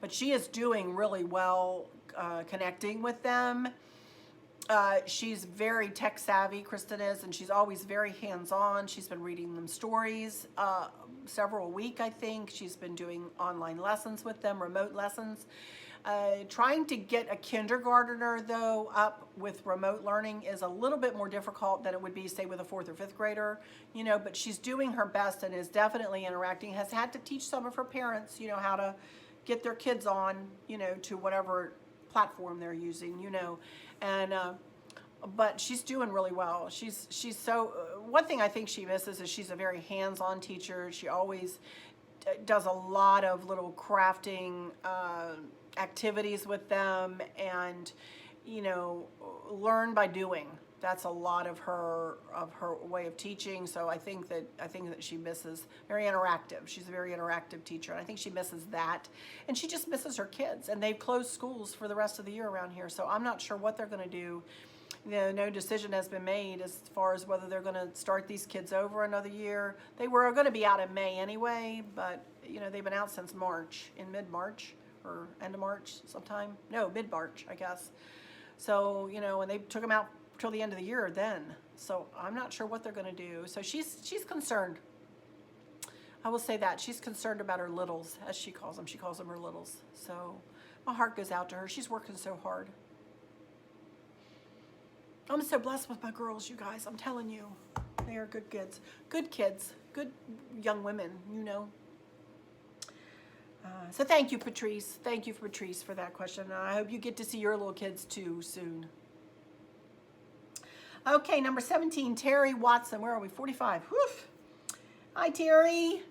[SPEAKER 1] But she is doing really well connecting with them. She's very tech savvy, Kristen is, and she's always very hands-on. She's been reading them stories several a week, I think. She's been doing online lessons with them, remote lessons. Trying to get a kindergartner, though, up with remote learning is a little bit more difficult than it would be, say, with a 4th or 5th grader, you know, but she's doing her best and is definitely interacting, has had to teach some of her parents, you know, how to get their kids on, you know, to whatever platform they're using, you know, and but she's doing really well. She's so, one thing I think she misses is she's a very hands-on teacher. She always does a lot of little crafting activities with them, and you know, learn by doing. That's a lot of her way of teaching. So I think that she misses very interactive. She's a very interactive teacher, and I think she misses that. And she just misses her kids. And they've closed schools for the rest of the year around here, so I'm not sure what they're going to do. You know, no decision has been made as far as whether they're going to start these kids over another year. They were going to be out in May anyway, but you know, they've been out since March, in mid-March or end of March sometime. No, mid-March, I guess. So, you know, and they took them out till the end of the year then. So I'm not sure what they're going to do. So she's concerned. I will say that. She's concerned about her littles, as she calls them. She calls them her littles. So my heart goes out to her. She's working so hard. I'm so blessed with my girls, you guys. I'm telling you. They are good kids. Good kids. Good young women, you know. So thank you, Patrice. Thank you, Patrice, for that question. I hope you get to see your little kids, too, soon. Okay, number 17, Terry Watson. Where are we? 45. Whew. Hi, Terry.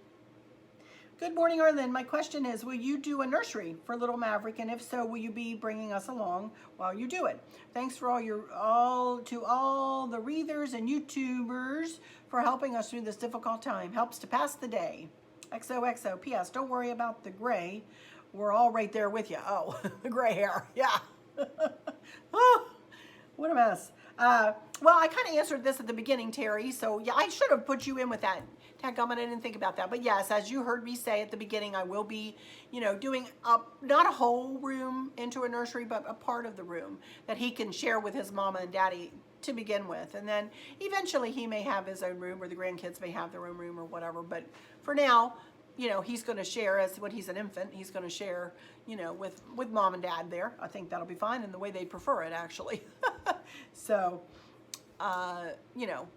[SPEAKER 1] Good morning, Arlen. My question is, will you do a nursery for Little Maverick? And if so, will you be bringing us along while you do it? Thanks for all the readers and YouTubers for helping us through this difficult time. Helps to pass the day. XOXO. P.S. Don't worry about the gray. We're all right there with you. Oh, the gray hair. Yeah. Oh, what a mess. Well, I kind of answered this at the beginning, Terry. So, yeah, I should have put you in with that. Dadgummit, I didn't think about that. But, yes, as you heard me say at the beginning, I will be, you know, doing not a whole room into a nursery, but a part of the room that he can share with his mama and daddy to begin with. And then eventually he may have his own room, or the grandkids may have their own room or whatever. But for now, you know, he's going to share, as when he's an infant, he's going to share, you know, with mom and dad there. I think that'll be fine, and the way they prefer it, actually. So, you know,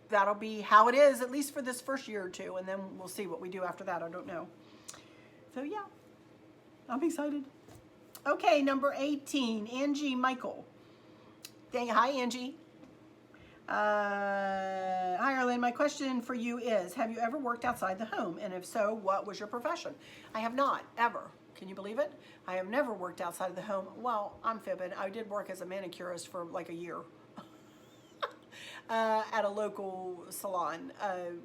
[SPEAKER 1] that'll be how it is, at least for this first year or two, and then we'll see what we do after that. I don't know. So, yeah, I'm excited. Okay, number 18, Angie Michael. Hi, Angie. Hi, Arlene. My question for you is, have you ever worked outside the home? And if so, what was your profession? I have not, ever. Can you believe it? I have never worked outside of the home. Well, I'm fibbing. I did work as a manicurist for like a year at a local salon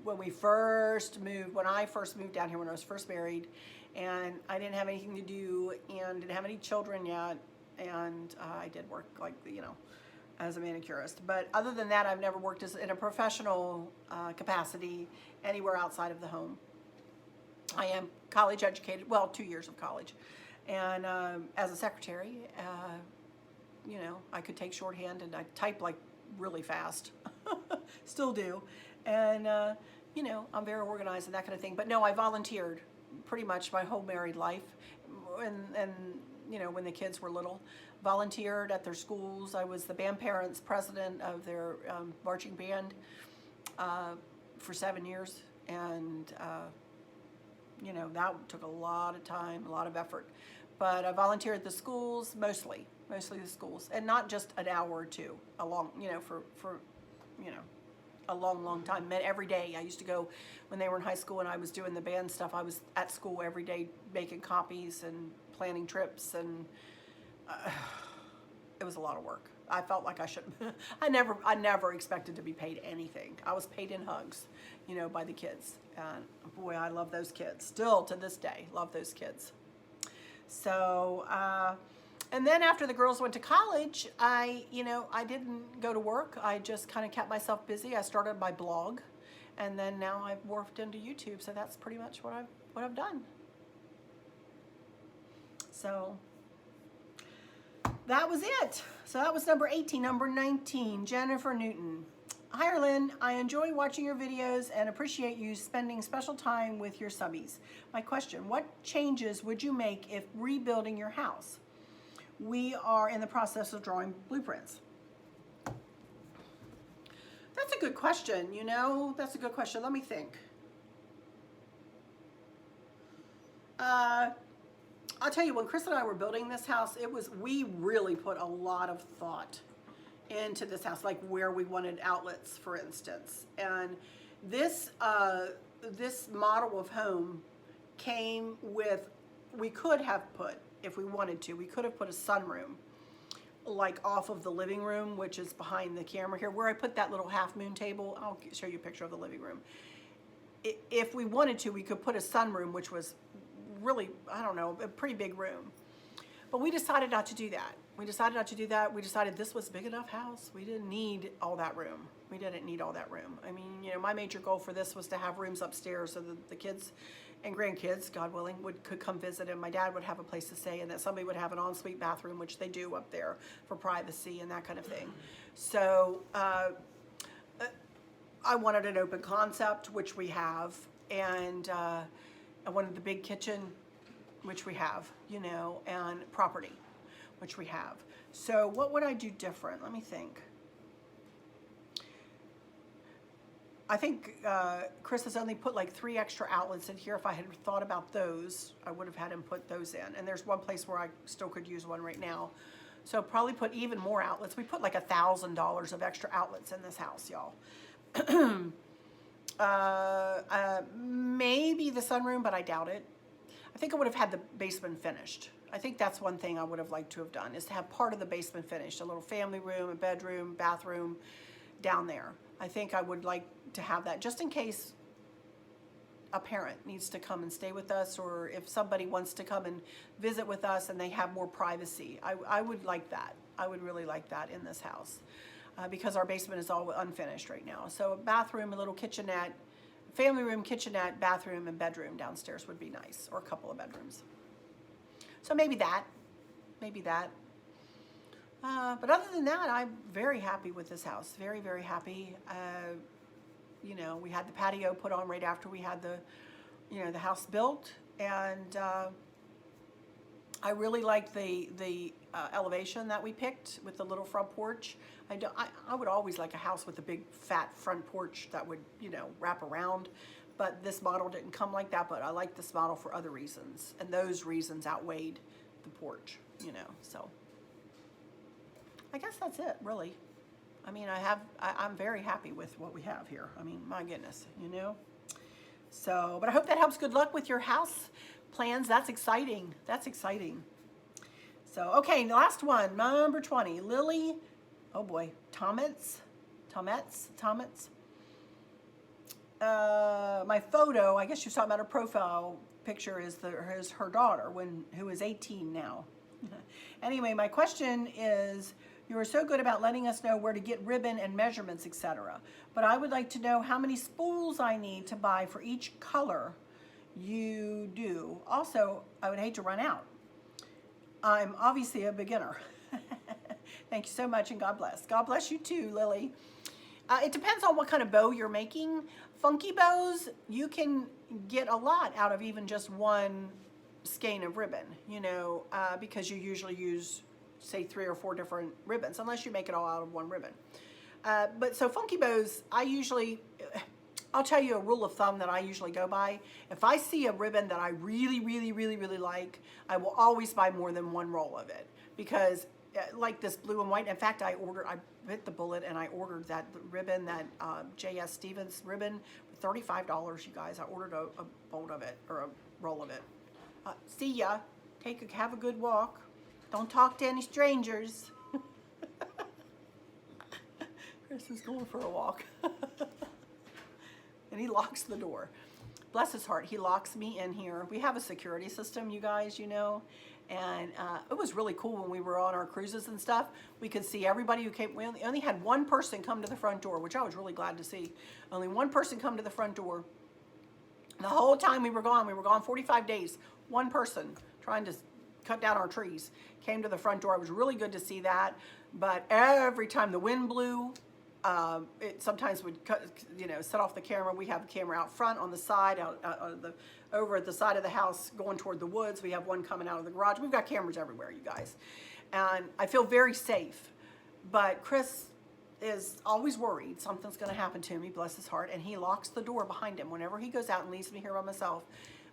[SPEAKER 1] when I first moved down here, when I was first married, and I didn't have anything to do and didn't have any children yet, and I did work, like, you know, as a manicurist. But other than that, I've never worked in a professional capacity anywhere outside of the home. I am college educated, well, 2 years of college. And as a secretary, you know, I could take shorthand, and I type like really fast. Still do. And, you know, I'm very organized and that kind of thing. But no, I volunteered pretty much my whole married life. And you know, when the kids were little, volunteered at their schools. I was the band parents president of their marching band for 7 years. And, you know, that took a lot of time, a lot of effort. But I volunteered at the schools, mostly the schools, and not just an hour or two, a long, you know, for you know, a long time. Every day. I used to go when they were in high school and I was doing the band stuff. I was at school every day making copies and planning trips, and it was a lot of work. I felt like I shouldn't. I never expected to be paid anything. I was paid in hugs, you know, by the kids. And boy, I love those kids. Still to this day, love those kids. So, and then after the girls went to college, you know, I didn't go to work. I just kind of kept myself busy. I started my blog, and then now I've morphed into YouTube. So that's pretty much what I've done. So that was it. So that was number 18. Number 19, Jennifer Newton. Hi, Arlene. I enjoy watching your videos and appreciate you spending special time with your subbies. My question, what changes would you make if rebuilding your house? We are in the process of drawing blueprints. That's a good question, you know. That's a good question. Let me think. I'll tell you, when Chris and I were building this house, we really put a lot of thought into this house, like where we wanted outlets, for instance. And this model of home came with, we could have put, if we wanted to, we could have put a sunroom like off of the living room, which is behind the camera here, where I put that little half moon table. I'll show you a picture of the living room. If we wanted to, we could put a sunroom, which was really, I don't know, a pretty big room. But we decided not to do that. We decided this was a big enough house. We didn't need all that room. I mean, you know, my major goal for this was to have rooms upstairs so that the kids and grandkids, God willing, could come visit, and my dad would have a place to stay, and that somebody would have an ensuite bathroom, which they do up there for privacy and that kind of thing. So I wanted an open concept, which we have, and I wanted the big kitchen, which we have, you know, and property, which we have. So what would I do different? Let me think. I think Chris has only put like 3 extra outlets in here. If I had thought about those, I would have had him put those in. And there's one place where I still could use one right now. So probably put even more outlets. We put like $1,000 of extra outlets in this house, y'all. Maybe the sunroom, but I doubt it. I think I would have had the basement finished. I think that's one thing I would have liked to have done, is to have part of the basement finished, a little family room, a bedroom, bathroom down there. I think I would like to have that just in case a parent needs to come and stay with us, or if somebody wants to come and visit with us and they have more privacy. I would like that. I would really like that in this house because our basement is all unfinished right now. So a bathroom, a little kitchenette, family room, kitchenette, bathroom, and bedroom downstairs would be nice, or a couple of bedrooms. So maybe that. But other than that, I'm very happy with this house. Very, very happy. You know, we had the patio put on right after we had the house built, and I really liked the elevation that we picked with the little front porch. I would always like a house with a big fat front porch that would, you know, wrap around, but this model didn't come like that. But I like this model for other reasons, and those reasons outweighed the porch, you know. So I guess that's it, really. I mean, I'm very happy with what we have here. I mean, my goodness, you know. So, but I hope that helps. Good luck with your house plans. That's exciting. So, okay, the last one, number 20, Lily. Oh boy, Tomets. My photo, I guess you're talking about her profile picture, is her daughter, who is 18 now. Anyway, my question is, you are so good about letting us know where to get ribbon and measurements, etc. But I would like to know how many spools I need to buy for each color you do. Also, I would hate to run out. I'm obviously a beginner. Thank you so much, and God bless. God bless you too, Lily. It depends on what kind of bow you're making. Funky bows, you can get a lot out of even just one skein of ribbon, you know, because you usually use, say, 3 or 4 different ribbons, unless you make it all out of one ribbon. But so funky bows, I I'll tell you a rule of thumb that I usually go by. If I see a ribbon that I really, really, really, really like, I will always buy more than one roll of it, because like this blue and white. In fact, I bit the bullet and I ordered that ribbon, that J.S. Stevens ribbon, for $35, you guys. I ordered a bolt of it, or a roll of it. See ya. Have a good walk. Don't talk to any strangers. Chris is going for a walk. And he locks the door. Bless his heart, he locks me in here. We have a security system, you guys, you know. And it was really cool when we were on our cruises and stuff. We could see everybody who came. We only had one person come to the front door, which I was really glad to see. Only one person come to the front door. The whole time we were gone 45 days. One person trying to cut down our trees came to the front door. It was really good to see that. But every time the wind blew, it sometimes would set off the camera. We have a camera out front, on the side, over at the side of the house going toward the woods. We have one coming out of the garage. We've got cameras everywhere, you guys. And I feel very safe. But Chris is always worried something's going to happen to me, bless his heart. And he locks the door behind him whenever he goes out and leaves me here by myself.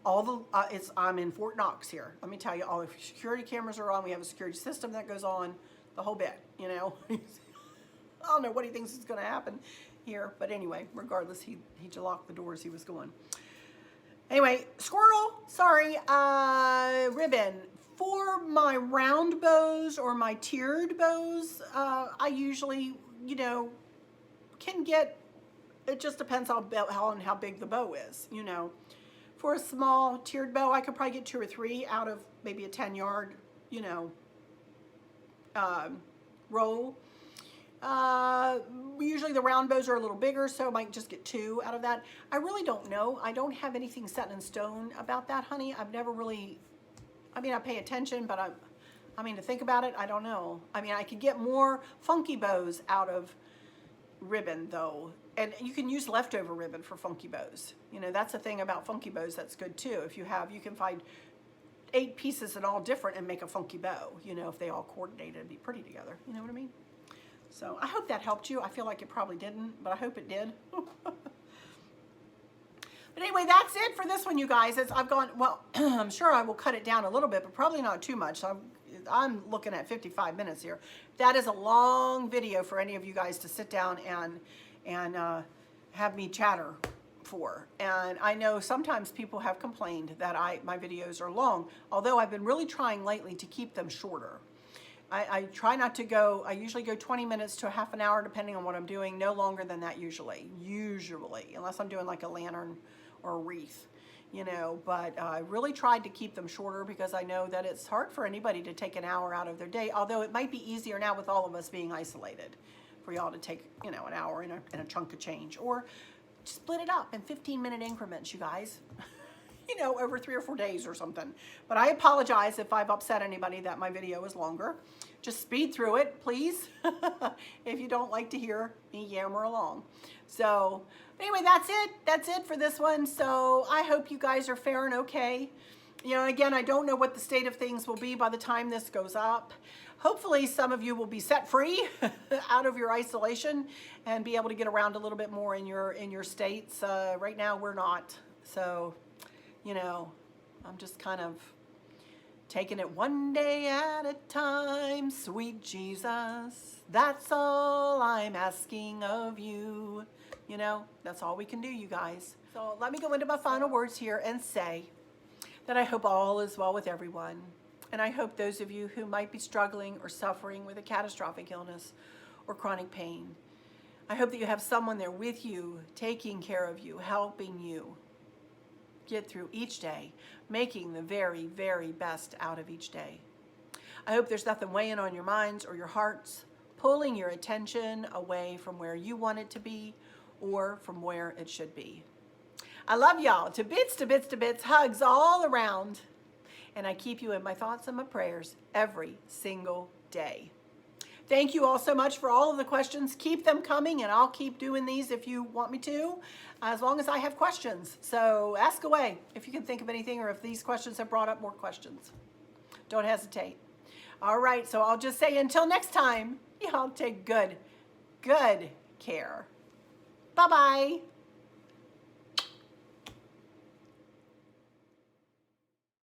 [SPEAKER 1] I'm in Fort Knox here. Let me tell you, all the security cameras are on. We have a security system that goes on, the whole bit, you know. I don't know what he thinks is going to happen here. But anyway, regardless, he locked the door as he was going. Anyway, squirrel, sorry, ribbon. For my round bows or my tiered bows, I usually, can get, it just depends how big the bow is, For a small tiered bow, I could probably get 2 or 3 out of maybe a 10-yard, roll. Usually the round bows are a little bigger, so I might just get 2 out of that. I really don't know. I don't have anything set in stone about that, honey. I've never really, I pay attention, but to think about it, I don't know. I could get more funky bows out of ribbon, though. And you can use leftover ribbon for funky bows. That's the thing about funky bows that's good, too. If you can find 8 pieces and all different and make a funky bow. If they all coordinated, it'd be pretty together. You know what I mean? So I hope that helped you. I feel like it probably didn't, but I hope it did. But anyway, that's it for this one, you guys. I'm sure I will cut it down a little bit, but probably not too much. I'm looking at 55 minutes here. That is a long video for any of you guys to sit down and have me chatter for. And I know sometimes people have complained that my videos are long, although I've been really trying lately to keep them shorter. I try not to go, I usually go 20 minutes to a half an hour, depending on what I'm doing, no longer than that usually, unless I'm doing like a lantern or a wreath, but I really tried to keep them shorter because I know that it's hard for anybody to take an hour out of their day, although it might be easier now with all of us being isolated for y'all to take, an hour in a chunk of change, or split it up in 15-minute increments, you guys. Over 3 or 4 days or something. But I apologize if I've upset anybody that my video is longer. Just speed through it, please, if you don't like to hear me yammer along. So, anyway, that's it. That's it for this one. So, I hope you guys are faring okay. Again, I don't know what the state of things will be by the time this goes up. Hopefully, some of you will be set free out of your isolation and be able to get around a little bit more in your states. Right now, we're not. So, I'm just kind of taking it one day at a time, sweet Jesus. That's all I'm asking of you. That's all we can do, you guys. So let me go into my final words here and say that I hope all is well with everyone. And I hope those of you who might be struggling or suffering with a catastrophic illness or chronic pain, I hope that you have someone there with you, taking care of you, helping you get through each day, making the very, very best out of each day. I hope there's nothing weighing on your minds or your hearts, pulling your attention away from where you want it to be or from where it should be. I love y'all to bits, to bits, to bits, hugs all around. And I keep you in my thoughts and my prayers every single day. Thank you all so much for all of the questions. Keep them coming, and I'll keep doing these if you want me to, as long as I have questions. So ask away if you can think of anything, or if these questions have brought up more questions. Don't hesitate. All right, so I'll just say until next time, y'all take good care. Bye-bye.